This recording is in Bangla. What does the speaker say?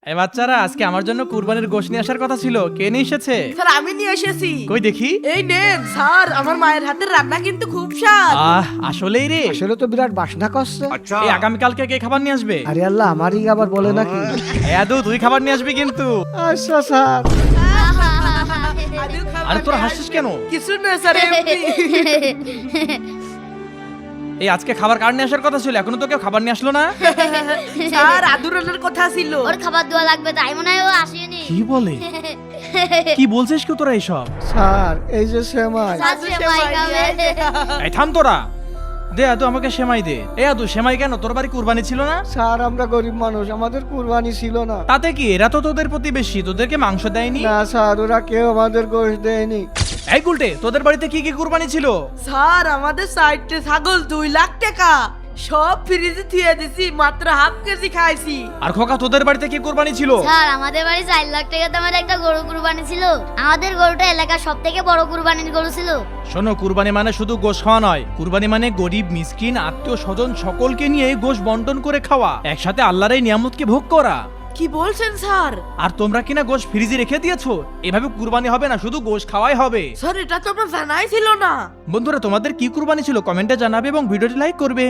এই বাচ্চারা, আজকে আমার জন্য কুরবানির গোশত নিয়ে আসার কথা ছিল, কে নিয়ে এসেছে? স্যার আমি নিয়ে এসেছি। কই দেখি। এই নেন স্যার, আমার মায়ের হাতের রান্না কিন্তু খুব স্বাদ। আসলেই রে। আসলে তো বিরাট বাসনা করছে। এই আগামীকালকে কে খাবার নিয়ে আসবে? আরে আল্লাহ, আমারই আবার বলে নাকি? আদু তুই খাবার নিয়ে আসবি কিন্তু। আচ্ছা স্যার। আদু খাবার আরে তোরা নিয়ে হাসছিস আসবে। কেন? কিছু না স্যার, এমনি। এই আজকে খাবার কার নিয়ে আসার কথা ছিল, এখনো তো কেউ খাবার নিয়ে আসলো না। স্যার আদু রান্নার কথা ছিল। ওর খাবার দেওয়া লাগবে, তাই মনে হয় ও আসেনি। কি বলে? কি বলছিস কি তোরা এইসব? স্যার এই যে সেমাই। সাথে সেমাই খাবে। এই থাম তোরা। দে আদু আমাকে সেমাই দে। এই আদু সেমাই কেন? তোর বাড়ি কুরবানি ছিল না? স্যার আমরা গরিব মানুষ, আমাদের কুরবানি ছিল না। তাতে কি, এরা তো তোদের প্রতিবেশী, তোদেরকে মাংস দেয়নি? না স্যার, ওরা কেউ আমাদের গোশ দেয়নি। এই গুলটে, তোদের বাড়িতে কি কি কুরবানি ছিল? স্যার আমাদের সাইডে ছাগল 2 লাখ টাকা, সব ফ্রিজে থুয়ে দিছি, মাত্র হাফ কেজি খাইছি। আর খোকা, তোদের বাড়িতে কি কুরবানি ছিল? স্যার আমাদের বাড়ি 4 লাখ টাকা দামের একটা গরু কুরবানি ছিল। আমাদের গরুটা এলাকার সব থেকে বড় কুরবানির গরু ছিল। শোনো, কুরবানি মানে শুধু গোশ খাওয়া নয়, কুরবানি মানে গরিব মিসকিন আত্মীয় স্বজন সকলকে নিয়ে গোশ বন্টন করে খাওয়া, একসাথে আল্লাহর এই নিয়ামতকে ভোগ করা। কি বলছেন স্যার? আর তোমরা কিনা গোশ ফ্রিজে রেখে দিয়েছো? এভাবে কুরবানি হবে না, শুধু গোশ খাওয়াই হবে। স্যার এটা তো আপনার জানাই ছিল না। বন্ধুরা, তোমাদের কি কুরবানি ছিল কমেন্টে জানাবে এবং ভিডিওটি লাইক করবে।